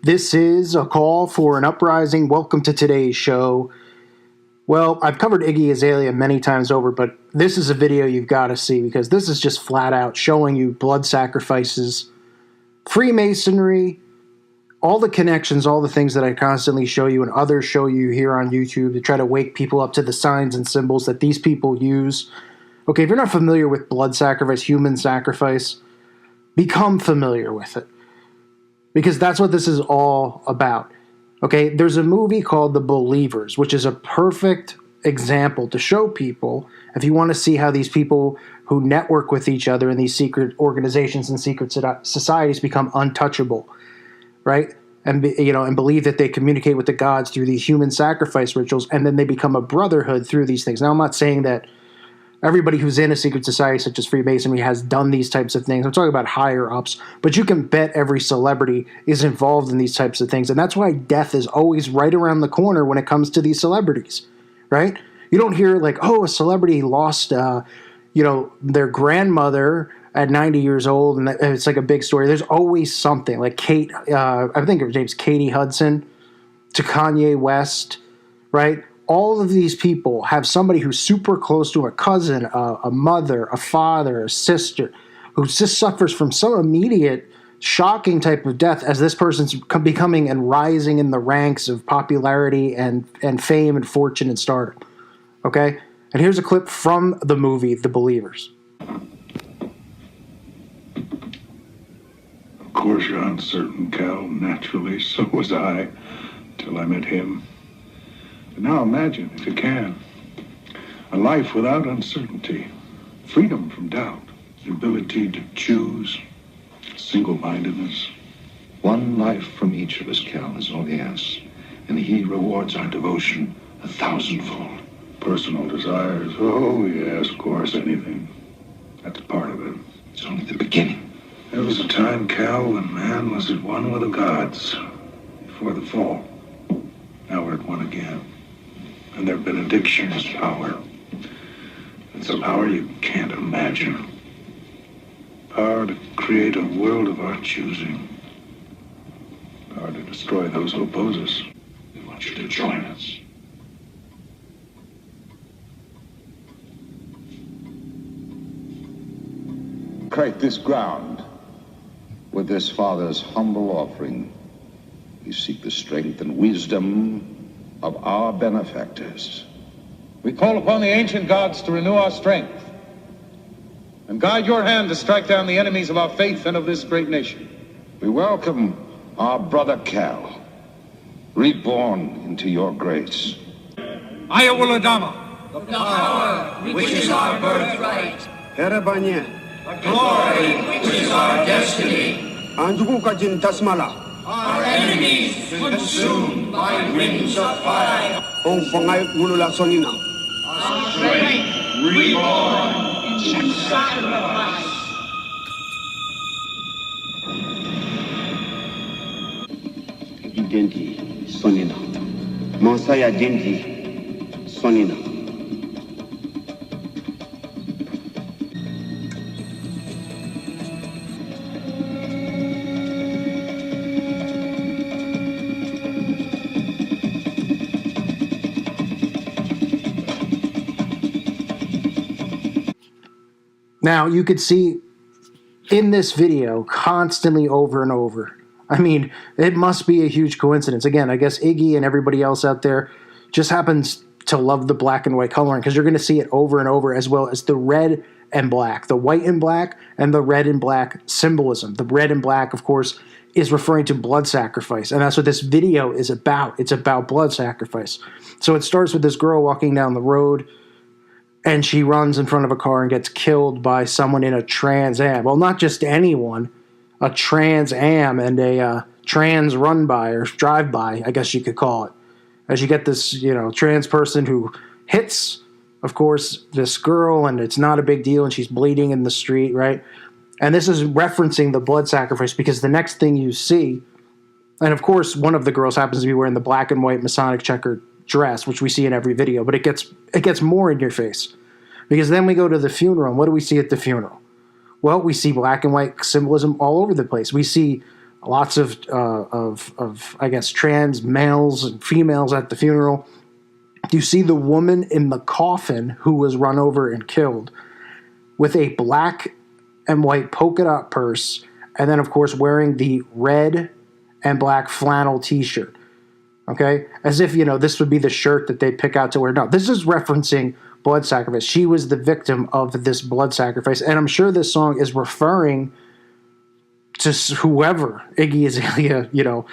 This is a call for an uprising. Welcome to today's show. Well, I've covered Iggy Azalea many times over, but this is a video you've got to see because this is just flat out showing you blood sacrifices, Freemasonry, all the connections, all the things that I constantly show you and others show you here on YouTube to try to wake people up to the signs and symbols that these people use. Okay, if you're not familiar with blood sacrifice, human sacrifice, become familiar with it. Because that's what this is all about. Okay, there's a movie called The Believers, which is a perfect example to show people, if you want to see how these people who network with each other in these secret organizations and secret societies become untouchable, right? And believe that they communicate with the gods through these human sacrifice rituals, and then they become a brotherhood through these things. Now, I'm not saying that everybody who's in a secret society such as Freemasonry has done these types of things. I'm talking about higher ups, but you can bet every celebrity is involved in these types of things. And that's why death is always right around the corner when it comes to these celebrities, right? You don't hear like, oh, a celebrity lost, their grandmother at 90 years old, and it's like a big story. There's always something like Kate, I think her name's Katie Hudson, to Kanye West, right? All of these people have somebody who's super close to a cousin, a mother, a father, a sister, who just suffers from some immediate, shocking type of death as this person's becoming and rising in the ranks of popularity and fame and fortune and stardom. Okay? And here's a clip from the movie The Believers. Of course you're uncertain, Cal. Naturally, so was I, till I met him. But now imagine, if you can, a life without uncertainty, freedom from doubt, the ability to choose, single-mindedness. One life from each of us, Cal, is all he asks. And he rewards our devotion 1,000-fold. Personal desires, oh yes, of course, anything. That's part of it. It's only the beginning. There was a time, Cal, when man was at one with the gods before the fall. Now we're at one again. And their benediction is power. It's a power you can't imagine. Power to create a world of our choosing. Power to destroy those who oppose us. We want you to join us. Create this ground. With this Father's humble offering, we seek the strength and wisdom of our benefactors. We call upon the ancient gods to renew our strength and guide your hand to strike down the enemies of our faith and of this great nation. We welcome our brother Cal, reborn into your grace. Ayawuladama, the power which is our birthright, Herabanya, the glory which is our destiny. Anjuku Tasmala. Our enemies consumed by winds of fire. Our strength reborn in sacrifice. Identi Sonina. Monsaya Denti Sonina. Now, you could see in this video constantly over and over. I mean, it must be a huge coincidence. Again, I guess Iggy and everybody else out there just happens to love the black and white coloring because you're going to see it over and over, as well as the red and black, the white and black, and the red and black symbolism. The red and black, of course, is referring to blood sacrifice, and that's what this video is about. It's about blood sacrifice. So it starts with this girl walking down the road, and she runs in front of a car and gets killed by someone in a Trans Am. Well, not just anyone, a Trans Am and a trans run-by or drive-by, I guess you could call it. As you get this, trans person who hits, of course, this girl, and it's not a big deal, and she's bleeding in the street, right? And this is referencing the blood sacrifice because the next thing you see, and of course, one of the girls happens to be wearing the black and white Masonic checkered dress, which we see in every video, but it gets more in your face. Because then we go to the funeral, and what do we see at the funeral? Well, we see black and white symbolism all over the place. We see lots of I guess, trans males and females at the funeral. You see the woman in the coffin who was run over and killed with a black and white polka dot purse, and then, of course, wearing the red and black flannel t-shirt. Okay? As if, this would be the shirt that they pick out to wear. No, this is referencing blood sacrifice. She was the victim of this blood sacrifice, and I'm sure this song is referring to whoever Iggy Azalea,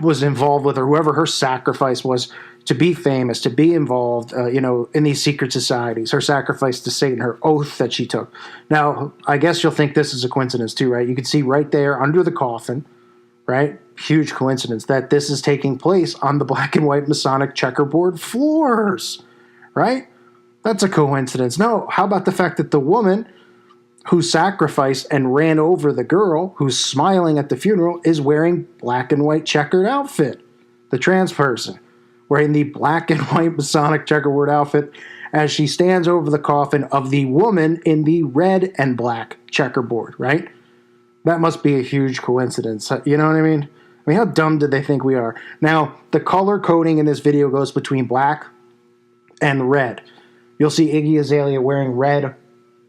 was involved with, or whoever her sacrifice was to be famous, to be involved, in these secret societies, her sacrifice to Satan, her oath that she took. Now, I guess you'll think this is a coincidence too, right? You can see right there under the coffin, right? Huge coincidence that this is taking place on the black and white Masonic checkerboard floors, right? That's a coincidence. No, how about the fact that the woman who sacrificed and ran over the girl who's smiling at the funeral is wearing black and white checkered outfit, the trans person, wearing the black and white Masonic checkerboard outfit as she stands over the coffin of the woman in the red and black checkerboard, right? That must be a huge coincidence. You know what I mean? I mean, how dumb did they think we are? Now, the color coding in this video goes between black and red. You'll see Iggy Azalea wearing red.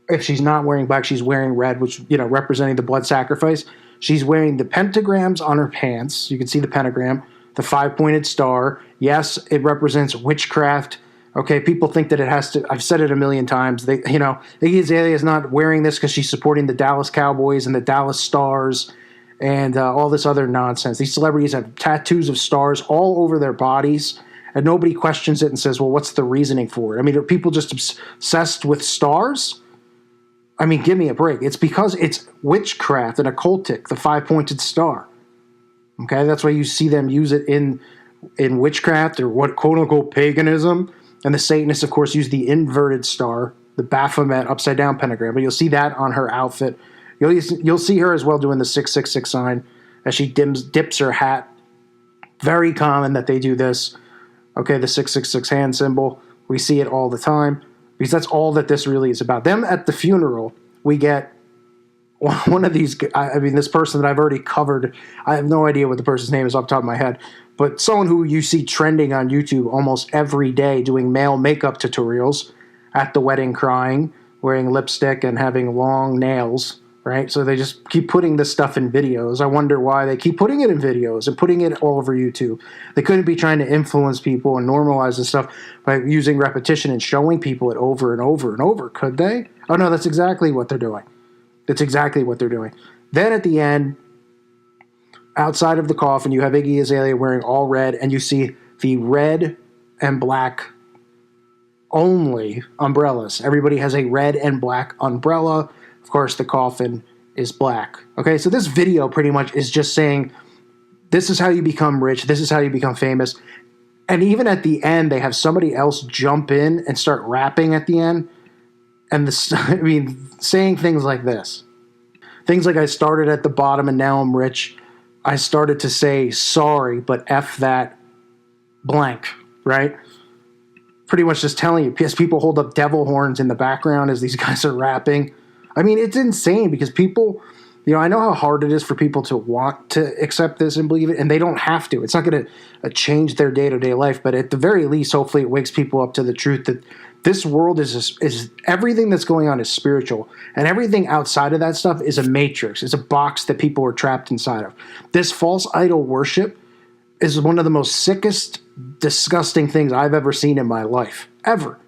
If she's not wearing black, she's wearing red, which, representing the blood sacrifice. She's wearing the pentagrams on her pants. You can see the pentagram, the 5-pointed star. Yes, it represents witchcraft. Okay, people think that it has to. I've said it a million times. Iggy Azalea is not wearing this because she's supporting the Dallas Cowboys and the Dallas Stars and all this other nonsense. These celebrities have tattoos of stars all over their bodies, and nobody questions it and says, well, what's the reasoning for it? I mean, are people just obsessed with stars? I mean, give me a break. It's because it's witchcraft and occultic, the 5-pointed star. Okay, that's why you see them use it in witchcraft or what quote-unquote paganism. And the Satanists, of course, use the inverted star, the Baphomet upside-down pentagram. But you'll see that on her outfit. You'll see her as well doing the 666 sign as she dips her hat. Very common that they do this. Okay, the 666 hand symbol. We see it all the time. Because that's all that this really is about. Them at the funeral, we get one of these, this person that I've already covered. I have no idea what the person's name is off the top of my head. But someone who you see trending on YouTube almost every day doing male makeup tutorials at the wedding crying, wearing lipstick and having long nails, right? So they just keep putting this stuff in videos. I wonder why they keep putting it in videos and putting it all over YouTube. They couldn't be trying to influence people and normalize this stuff by using repetition and showing people it over and over and over, could they? Oh, no, that's exactly what they're doing. That's exactly what they're doing. Then at the end, outside of the coffin, you have Iggy Azalea wearing all red, and you see the red and black only umbrellas. Everybody has a red and black umbrella. Of course, the coffin is black. Okay, so this video pretty much is just saying, this is how you become rich. This is how you become famous. And even at the end, they have somebody else jump in and start rapping at the end. And saying things like this. Things like, I started at the bottom and now I'm rich. I started to say sorry, but F that blank, right? Pretty much just telling you, as people hold up devil horns in the background as these guys are rapping. I mean, it's insane because people, I know how hard it is for people to want to accept this and believe it, and they don't have to. It's not going to change their day-to-day life, but at the very least, hopefully it wakes people up to the truth that this world is everything that's going on is spiritual, and everything outside of that stuff is a matrix. It's a box that people are trapped inside of. This false idol worship is one of the most sickest, disgusting things I've ever seen in my life. Ever.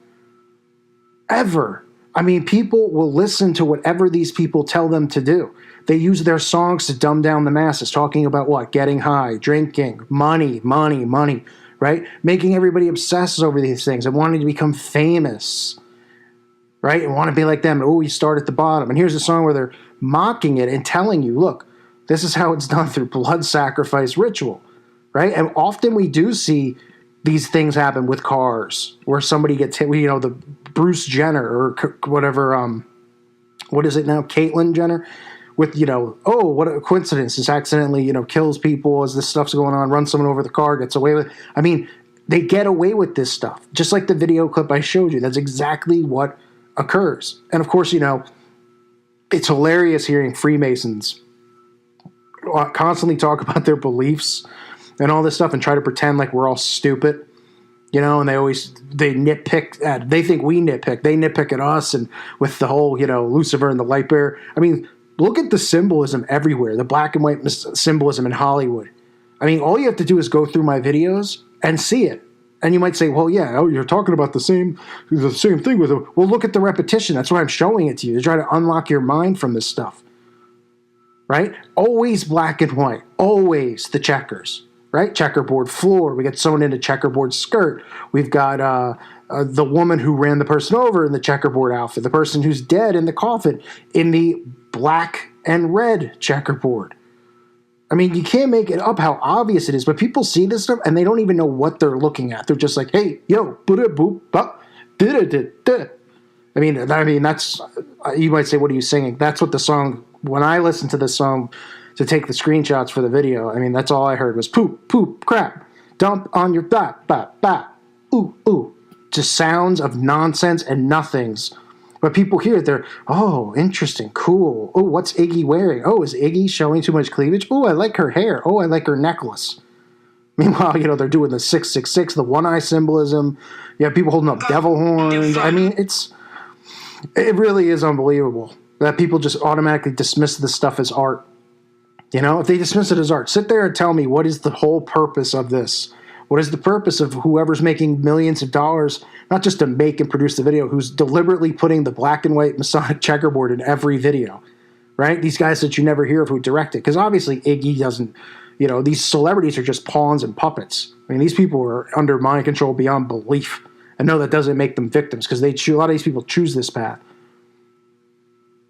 Ever. I mean, people will listen to whatever these people tell them to do. They use their songs to dumb down the masses, talking about what? Getting high, drinking, money, right? Making everybody obsess over these things and wanting to become famous, right? And want to be like them. Oh, you start at the bottom. And here's a song where they're mocking it and telling you, look, this is how it's done through blood sacrifice ritual, right? And often we do see these things happen with cars where somebody gets hit, the Bruce Jenner or whatever, what is it now? Caitlyn Jenner with, oh, what a coincidence. This accidentally, kills people as this stuff's going on, runs someone over the car, gets away with it. I mean, they get away with this stuff. Just like the video clip I showed you. That's exactly what occurs. And of course, it's hilarious hearing Freemasons constantly talk about their beliefs and all this stuff and try to pretend like we're all stupid, you know, and they nitpick at, they think we nitpick. They nitpick at us, and with the whole, you know, Lucifer and the light bearer. I mean, look at the symbolism everywhere, the black and white symbolism in Hollywood. I mean, all you have to do is go through my videos and see it. And you might say, well, yeah, oh, you're talking about the same thing with it. Well, look at the repetition. That's why I'm showing it to you, to try to unlock your mind from this stuff. Right? Always black and white. Always the checkers. Right? Checkerboard floor. We got someone in a checkerboard skirt. We've got the woman who ran the person over in the checkerboard outfit. The person who's dead in the coffin in the black and red checkerboard. I mean, you can't make it up how obvious it is, but people see this stuff and they don't even know what they're looking at. They're just like, hey, yo, boop, I mean, that's, you might say, what are you singing? That's what the song, when I listened to this song to take the screenshots for the video, I mean, that's all I heard was poop, crap, dump on your ooh. Just sounds of nonsense and nothings. But people hear it, they're, oh, interesting, cool. Oh, what's Iggy wearing? Oh, is Iggy showing too much cleavage? Oh, I like her hair. Oh, I like her necklace. Meanwhile, you know, they're doing the 666, the one-eye symbolism. You have people holding up devil horns. I mean, it really is unbelievable that people just automatically dismiss this stuff as art. You know, if they dismiss it as art, sit there and tell me, what is the whole purpose of this? What is the purpose of whoever's making millions of dollars, not just to make and produce the video, who's deliberately putting the black and white Masonic checkerboard in every video, right? These guys that you never hear of who direct it. Because obviously Iggy doesn't, you know, these celebrities are just pawns and puppets. I mean, these people are under mind control beyond belief. I know that doesn't make them victims because a lot of these people choose this path.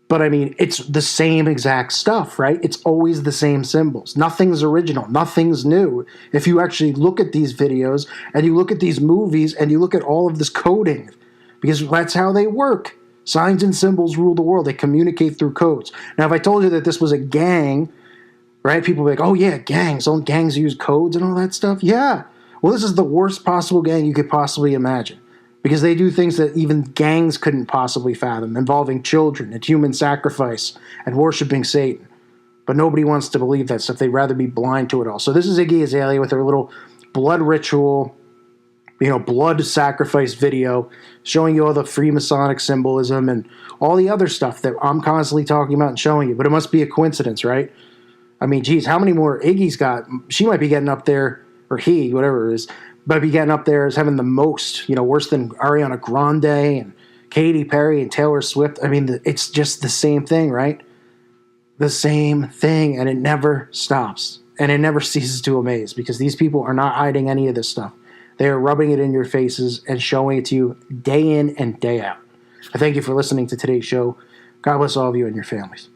But I mean, it's the same exact stuff, right? It's always the same symbols. Nothing's original. Nothing's new. If you actually look at these videos and you look at these movies and you look at all of this coding, because that's how they work. Signs and symbols rule the world. They communicate through codes. Now, if I told you that this was a gang, right? People would be like, oh yeah, gangs. Don't gangs use codes and all that stuff? Yeah. Well, this is the worst possible gang you could possibly imagine. Because they do things that even gangs couldn't possibly fathom, involving children and human sacrifice and worshiping Satan. But nobody wants to believe that stuff. They'd rather be blind to it all. So this is Iggy Azalea with her little blood ritual, you know, blood sacrifice video, showing you all the Freemasonic symbolism and all the other stuff that I'm constantly talking about and showing you. But it must be a coincidence, right? I mean, geez, how many more Iggy's got? She might be getting up there, or he, whatever it is, but be getting up there as having the most, you know, worse than Ariana Grande and Katy Perry and Taylor Swift. I mean, it's just the same thing, right? The same thing, and it never stops. And it never ceases to amaze, because these people are not hiding any of this stuff. They are rubbing it in your faces and showing it to you day in and day out. I thank you for listening to today's show. God bless all of you and your families.